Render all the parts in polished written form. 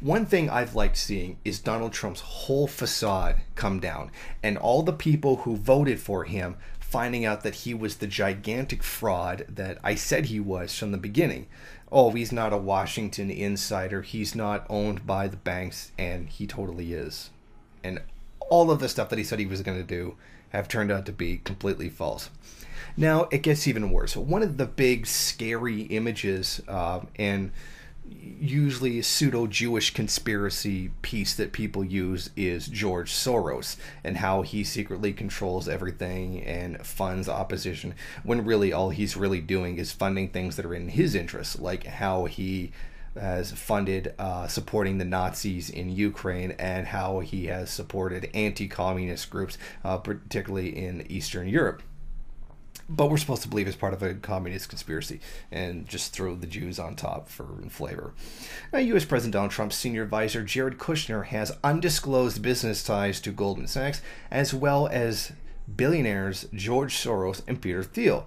One thing I've liked seeing is Donald Trump's whole facade come down, and all the people who voted for him finding out that he was the gigantic fraud that I said he was from the beginning. Oh, he's not a Washington insider, he's not owned by the banks, and he totally is. And all of the stuff that he said he was going to do have turned out to be completely false. Now, it gets even worse. One of the big scary images and usually pseudo-Jewish conspiracy piece that people use is George Soros and how he secretly controls everything and funds opposition, when really all he's really doing is funding things that are in his interests, like how he has funded supporting the Nazis in Ukraine and how he has supported anti-communist groups, particularly in Eastern Europe. But we're supposed to believe it's part of a communist conspiracy and just throw the Jews on top for flavor. Now, U.S. President Donald Trump's senior advisor, Jared Kushner, has undisclosed business ties to Goldman Sachs, as well as billionaires George Soros and Peter Thiel.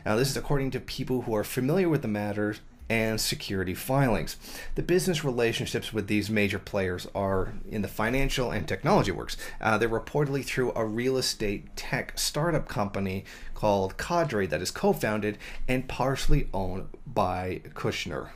Now, this is according to people who are familiar with the matter and security filings. The business relationships with these major players are in the financial and technology works. They're reportedly through a real estate tech startup company called Cadre that is co-founded and partially owned by Kushner.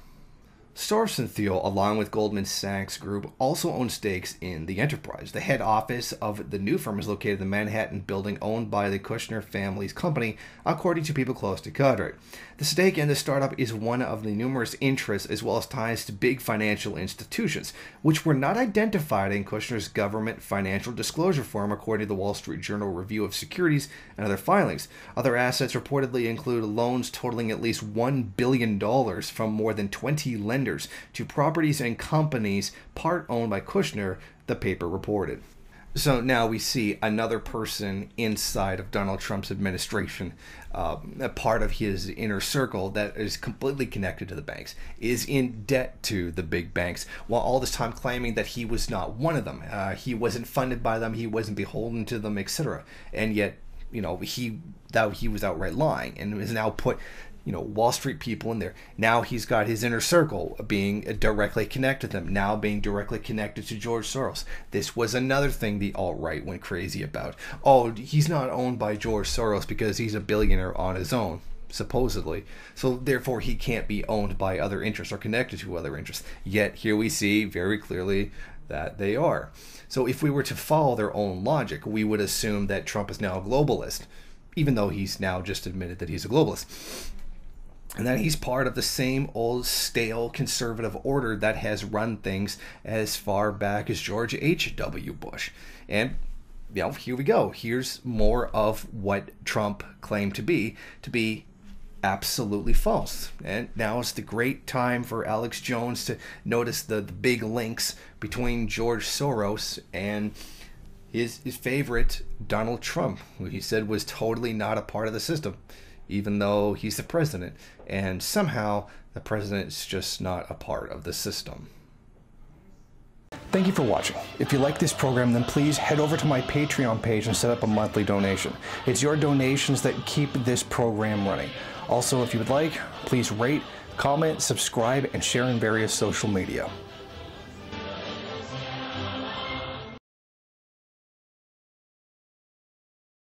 Soros and Thiel, along with Goldman Sachs Group, also own stakes in the enterprise. The head office of the new firm is located in the Manhattan building owned by the Kushner family's company, according to people close to Cadre. The stake in the startup is one of the numerous interests as well as ties to big financial institutions, which were not identified in Kushner's government financial disclosure form, according to the Wall Street Journal review of securities and other filings. Other assets reportedly include loans totaling at least $1 billion from more than 20 lenders to properties and companies part owned by Kushner, the paper reported. So now we see another person inside of Donald Trump's administration, a part of his inner circle that is completely connected to the banks, is in debt to the big banks, while all this time claiming that he was not one of them. He wasn't funded by them, he wasn't beholden to them, etc. And yet, he was outright lying and is now put Wall Street people in there. Now he's got his inner circle being directly connected to them, now being directly connected to George Soros. This was another thing the alt-right went crazy about. Oh, he's not owned by George Soros because he's a billionaire on his own, supposedly. So therefore he can't be owned by other interests or connected to other interests. Yet here we see very clearly that they are. So if we were to follow their own logic, we would assume that Trump is now a globalist, even though he's now just admitted that he's a globalist. And that he's part of the same old stale conservative order that has run things as far back as George H.W. Bush. And, here we go. Here's more of what Trump claimed to be absolutely false. And now is the great time for Alex Jones to notice the big links between George Soros and his favorite, Donald Trump, who he said was totally not a part of the system, even though he's the president, and somehow the president is just not a part of the system. Thank you for watching. If you like this program, then please head over to my Patreon page and set up a monthly donation. It's your donations that keep this program running. Also, if you would like, please rate, comment, subscribe, and share in various social media.